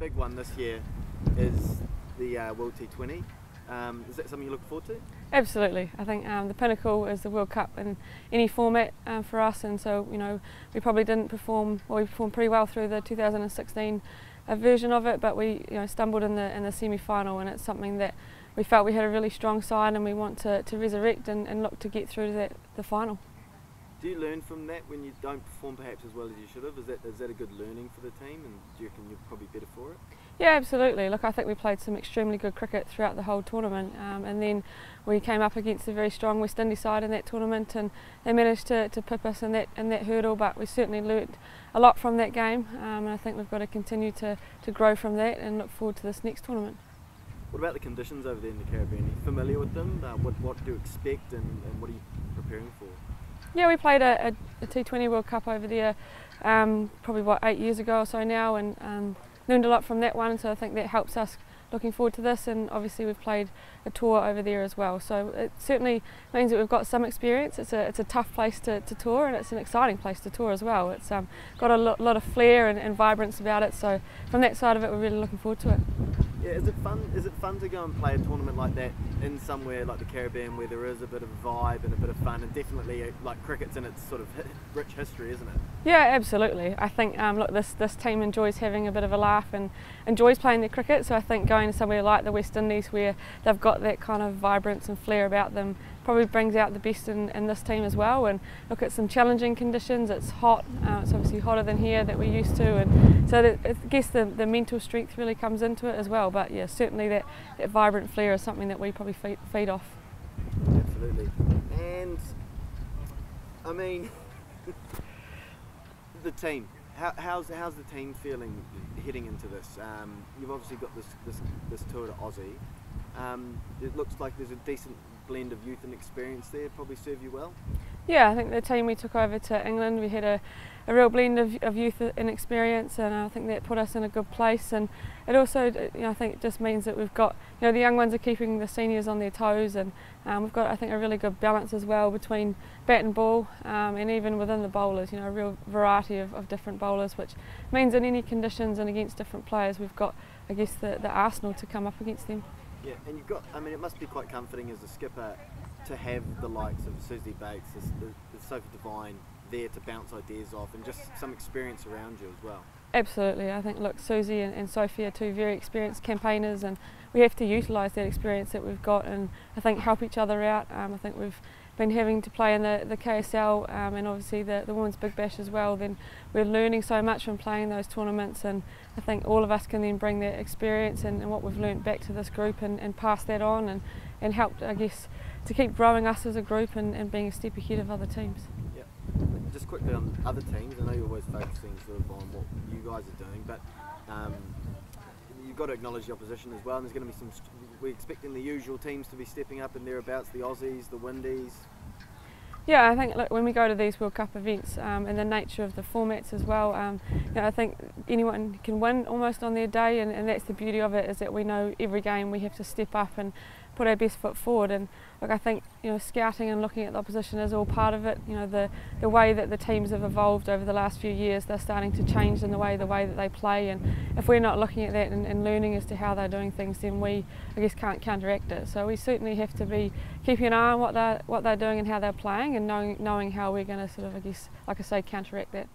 big one this year is the WWT20. Is that something you look forward to? Absolutely. I think the pinnacle is the World Cup in any format for us, and so we probably didn't perform, well, we performed pretty well through the 2016 version of it, but we stumbled in the semi-final, and it's something that we felt we had a really strong side and we want to resurrect and look to get through to the final. Do you learn from that when you don't perform perhaps as well as you should have? Is that a good learning for the team, and do you reckon you're probably better for it? Yeah, absolutely. Look, I think we played some extremely good cricket throughout the whole tournament, and then we came up against a very strong West Indies side in that tournament, and they managed to pip us in that hurdle, but we certainly learnt a lot from that game, and I think we've got to continue to grow from that and look forward to this next tournament. What about the conditions over there in the Caribbean? Are you familiar with them? What do you expect, and what are you preparing for? Yeah, we played a T20 World Cup over there probably 8 years ago or so now, and learned a lot from that one, so I think that helps us looking forward to this, and obviously we've played a tour over there as well, so it certainly means that we've got some experience. It's a tough place to tour, and it's an exciting place to tour as well. It's got a lot of flair and vibrance about it, so from that side of it we're really looking forward to it. Yeah, is it fun to go and play a tournament like that in somewhere like the Caribbean where there is a bit of a vibe and a bit of fun, and definitely like cricket's in its sort of rich history, isn't it? Yeah, absolutely. I think look, this team enjoys having a bit of a laugh and enjoys playing their cricket, so I think going to somewhere like the West Indies where they've got that kind of vibrance and flair about them probably brings out the best in this team as well. And look, at some challenging conditions, it's hot, it's obviously hotter than here that we're used to, and so I guess the mental strength really comes into it as well. But yeah, certainly that vibrant flair is something that we probably feed off. Absolutely. And I mean, the team, how's the team feeling heading into this? You've obviously got this tour to Aussie. It looks like there's a decent blend of youth and experience there, probably serve you well? Yeah, I think the team we took over to England, we had a real blend of youth and experience, and I think that put us in a good place. And it also, I think it just means that we've got, the young ones are keeping the seniors on their toes, and we've got, I think, a really good balance as well between bat and ball, and even within the bowlers, a real variety of different bowlers, which means in any conditions and against different players, we've got, I guess, the arsenal to come up against them. Yeah, and you've got, it must be quite comforting as a skipper to have the likes of Susie Bates, the Sophie Devine there to bounce ideas off, and just some experience around you as well. Absolutely. I think, look, Susie and Sophie are two very experienced campaigners, and we have to utilise that experience that we've got and I think help each other out. I think we've been having to play in the KSL and obviously the Women's Big Bash as well, then we're learning so much from playing those tournaments, and I think all of us can then bring that experience and what we've learnt back to this group and pass that on and help, I guess, to keep growing us as a group and being a step ahead of other teams. Yeah. Just quickly on other teams, I know you're always focusing sort of on what you guys are doing, but you've got to acknowledge the opposition as well, and there's going to be we're expecting the usual teams to be stepping up and thereabouts, the Aussies, the Windies. Yeah, I think, look, when we go to these World Cup events and the nature of the formats as well, I think anyone can win almost on their day, and that's the beauty of it, is that we know every game we have to step up and put our best foot forward. And look, I think scouting and looking at the opposition is all part of it. The way that the teams have evolved over the last few years, they're starting to change in the way that they play, and if we're not looking at that and learning as to how they're doing things, then we, I guess, can't counteract it. So we certainly have to be keeping an eye on what they're doing and how they're playing, and knowing how we're going to sort of, I guess, like I say, counteract that.